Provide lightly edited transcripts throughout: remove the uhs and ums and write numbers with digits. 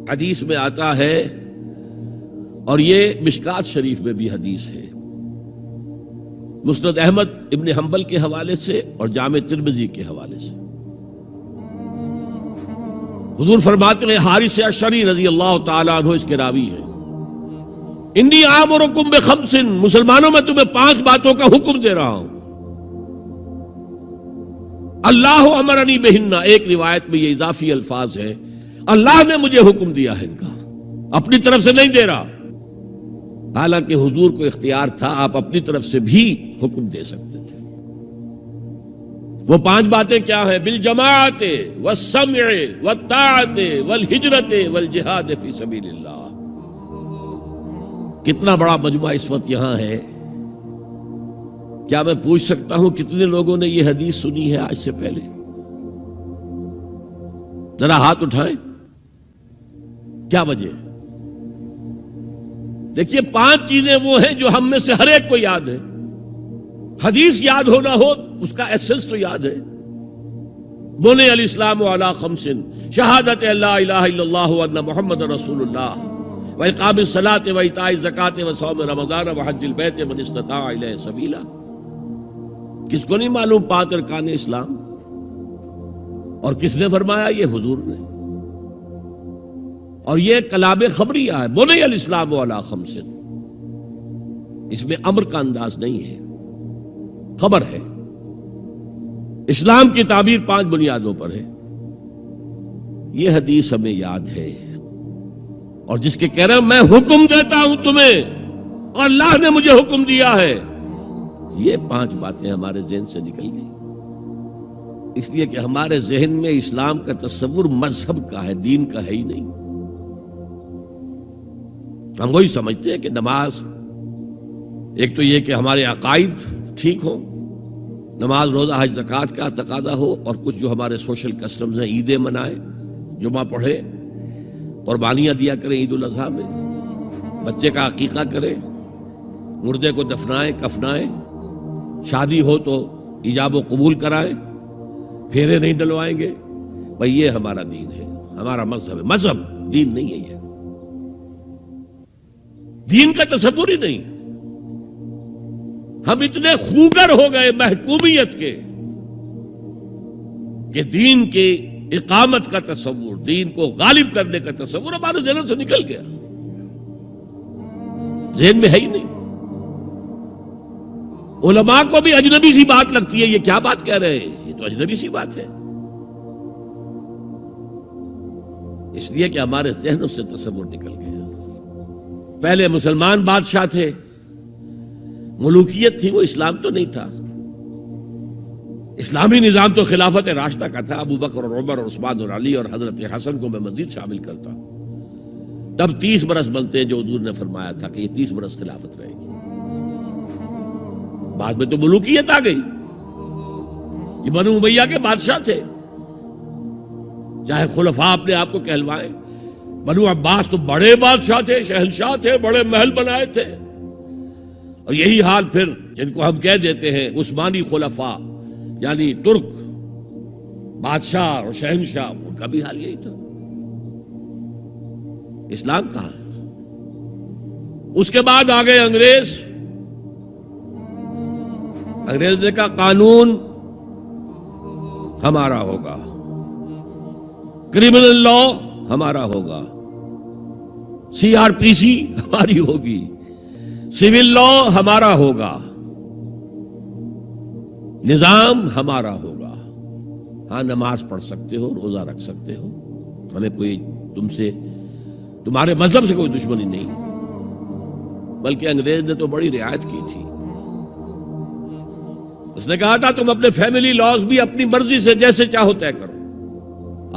حدیث میں آتا ہے، اور یہ مشکات شریف میں بھی حدیث ہے، مسند احمد ابن حنبل کے حوالے سے اور جامع ترمذی کے حوالے سے، حضور فرماتے ہیں، حارث اشعری رضی اللہ تعالیٰ عنہ اس کے راوی ہیں، انی آمرکم بخمس، مسلمانوں میں تمہیں 5 باتوں کا حکم دے رہا ہوں، اللہ امرنی بہن، ایک روایت میں یہ اضافی الفاظ ہے، اللہ نے مجھے حکم دیا ہے ان کا، اپنی طرف سے نہیں دے رہا، حالانکہ حضور کو اختیار تھا، آپ اپنی طرف سے بھی حکم دے سکتے تھے۔ وہ 5 باتیں کیا ہیں؟ بالجماعت والسمع والطاعت والہجرت والجہاد فی سبیل اللہ۔ کتنا بڑا مجمع اس وقت یہاں ہے، کیا میں پوچھ سکتا ہوں کتنے لوگوں نے یہ حدیث سنی ہے آج سے پہلے؟ ذرا ہاتھ اٹھائیں، کیا وجہ ہے؟ دیکھیے 5 چیزیں وہ ہیں جو ہم میں سے ہر ایک کو یاد ہے، حدیث یاد ہونا ہو اس کا ایسنس تو یاد ہے۔ بنی الاسلام علی 5، شہادت لا الہ الا اللہ وان محمد رسول اللہ، واقام الصلاۃ وایتاء الزکاۃ وصوم رمضان وحج البیت من استطاع الیہ سبیلا۔ کس کو نہیں معلوم 5 ارکان اسلام؟ اور کس نے فرمایا؟ یہ حضور نے، اور یہ کلام خبریہ ہے، بنی الاسلام علی 5، اس میں امر کا انداز نہیں ہے، خبر ہے۔ اسلام کی تعبیر 5 بنیادوں پر ہے، یہ حدیث ہمیں یاد ہے، اور جس کے کہہ رہے ہیں میں حکم دیتا ہوں تمہیں اور اللہ نے مجھے حکم دیا ہے، یہ 5 باتیں ہمارے ذہن سے نکل گئی، اس لیے کہ ہمارے ذہن میں اسلام کا تصور مذہب کا ہے، دین کا ہے ہی نہیں۔ ہم وہی سمجھتے ہیں کہ نماز، ایک تو یہ کہ ہمارے عقائد ٹھیک ہوں، نماز روزہ حج زکوٰۃ کا تقاضا ہو، اور کچھ جو ہمارے سوشل کسٹمز ہیں، عیدیں منائیں، جمعہ پڑھے، قربانیاں دیا کریں عید الاضحیٰ میں، بچے کا عقیقہ کریں، مردے کو دفنائیں کفنائیں، شادی ہو تو ایجاب و قبول کرائیں، پھیرے نہیں ڈلوائیں گے، بھئی یہ ہمارا دین ہے، ہمارا مذہب ہے، مذہب دین نہیں ہے، یہ دین کا تصور ہی نہیں۔ ہم اتنے خوگر ہو گئے محکومیت کے کہ دین کی اقامت کا تصور، دین کو غالب کرنے کا تصور ہمارے ذہنوں سے نکل گیا، ذہن میں ہے ہی نہیں۔ علماء کو بھی اجنبی سی بات لگتی ہے، یہ کیا بات کہہ رہے ہیں، یہ تو اجنبی سی بات ہے، اس لیے کہ ہمارے ذہنوں سے تصور نکل گیا۔ پہلے مسلمان بادشاہ تھے، ملوکیت تھی، وہ اسلام تو نہیں تھا، اسلامی نظام تو خلافت راشدہ کا تھا، ابو بکر اور عمر اور عثمان اور علی اور حضرت حسن کو میں مزید شامل کرتا ہوں۔ تب 30 برس بنتے ہیں جو حضور نے فرمایا تھا کہ یہ 30 برس خلافت رہے گی، بعد میں تو ملوکیت آ گئی، یہ بنو امیہ کے بادشاہ تھے، چاہے خلفاء اپنے آپ کو کہلوائیں، بنو عباس تو بڑے بادشاہ تھے، شہنشاہ تھے، بڑے محل بنائے تھے، اور یہی حال پھر جن کو ہم کہہ دیتے ہیں عثمانی خلفاء، یعنی ترک بادشاہ اور شہنشاہ، ان کا بھی حال یہی تھا۔ اسلام کہاں ہے؟ اس کے بعد آ گئے انگریز نے کہا قانون ہمارا ہوگا، کرمنل لا ہمارا ہوگا، CRPC ہماری ہوگی، سول لا ہمارا ہوگا، نظام ہمارا ہوگا، ہاں نماز پڑھ سکتے ہو، روزہ رکھ سکتے ہو، ہمیں کوئی تمہارے مذہب سے کوئی دشمنی نہیں، بلکہ انگریز نے تو بڑی رعایت کی تھی، اس نے کہا تھا تم اپنے فیملی لاز بھی اپنی مرضی سے جیسے چاہو طے کرو۔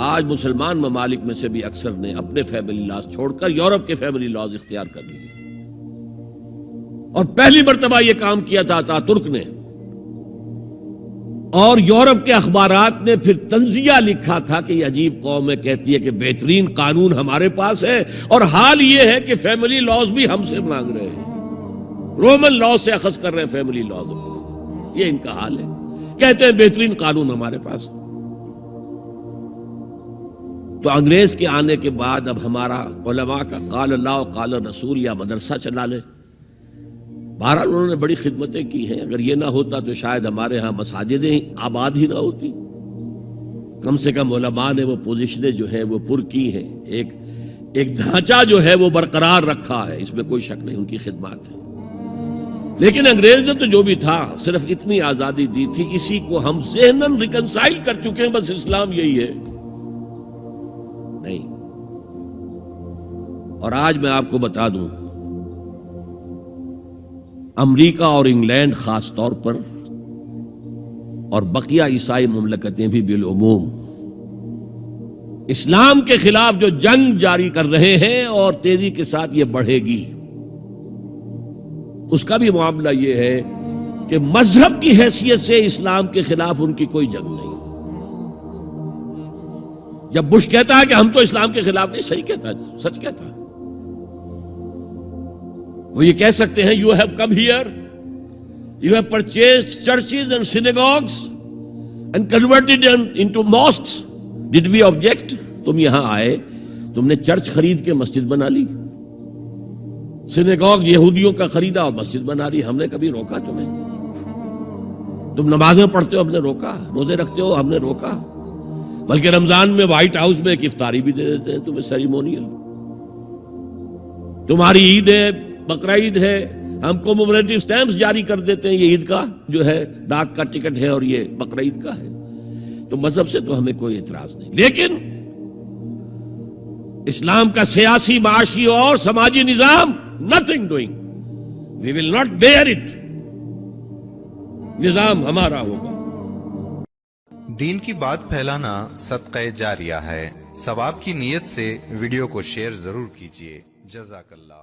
آج مسلمان ممالک میں سے بھی اکثر نے اپنے فیملی لاز چھوڑ کر یورپ کے فیملی لاز اختیار کر لیے، اور پہلی مرتبہ یہ کام کیا تھا ترک نے، اور یورپ کے اخبارات نے پھر تنزیہ لکھا تھا کہ یہ عجیب قوم ہے، کہتی ہے کہ بہترین قانون ہمارے پاس ہے، اور حال یہ ہے کہ فیملی لاز بھی ہم سے مانگ رہے ہیں، رومن لاز سے اخذ کر رہے ہیں فیملی لاز، یہ ان کا حال ہے، کہتے ہیں بہترین قانون ہمارے پاس۔ تو انگریز کے آنے کے بعد اب ہمارا علماء کا قال اللہ و قال رسول یا مدرسہ چلا لے. بہرحال انہوں نے بڑی خدمتیں کی ہیں. اگر یہ نہ ہوتا تو شاید ہمارے ہاں مساجدیں آباد ہی نہ ہوتی. کم سے کم علماء نے وہ پوزیشنیں جو ہیں وہ پر کی ہیں. ایک ڈھانچہ جو ہے وہ برقرار رکھا ہے, اس میں کوئی شک نہیں, ان کی خدمات ہے. لیکن انگریز نے تو جو بھی تھا صرف اتنی آزادی دی تھی, اسی کو ہم ذہناً ریکنسائل کر چکے ہیں. بس اسلام یہی ہے نہیں. اور آج میں آپ کو بتا دوں, امریکہ اور انگلینڈ خاص طور پر اور بقیہ عیسائی مملکتیں بھی بالعموم اسلام کے خلاف جو جنگ جاری کر رہے ہیں اور تیزی کے ساتھ یہ بڑھے گی, اس کا بھی معاملہ یہ ہے کہ مذہب کی حیثیت سے اسلام کے خلاف ان کی کوئی جنگ نہیں. جب بش کہتا ہے کہ ہم تو اسلام کے خلاف نہیں, صحیح کہتا ہے, سچ کہتا ہے. وہ یہ کہہ سکتے ہیں you have come here, you have purchased churches and synagogues and converted into mosques, did we object? تم یہاں آئے, تم نے چرچ خرید کے مسجد بنا لی, سینیگوگ یہودیوں کا خریدا اور مسجد بنا لی. ہم نے کبھی روکا تمہیں؟ تم نمازیں پڑھتے ہو, ہم نے روکا؟ روزے رکھتے ہو, ہم نے روکا؟ بلکہ رمضان میں وائٹ ہاؤس میں ایک افطاری بھی دے دیتے ہیں تمہیں, سیریمونیل. تمہاری عید ہے, بقرعید ہے, ہم کومیموریٹو سٹیمپس جاری کر دیتے ہیں, یہ عید کا جو ہے ڈاک کا ٹکٹ ہے اور یہ بقرعید کا ہے. تو مذہب سے تو ہمیں کوئی اعتراض نہیں, لیکن اسلام کا سیاسی, معاشی اور سماجی نظام nothing doing. We will not bear it. نظام ہمارا ہوگا. دین کی بات پھیلانا صدقہ جاریہ ہے. ثواب کی نیت سے ویڈیو کو شیئر ضرور کیجیے. جزاک اللہ.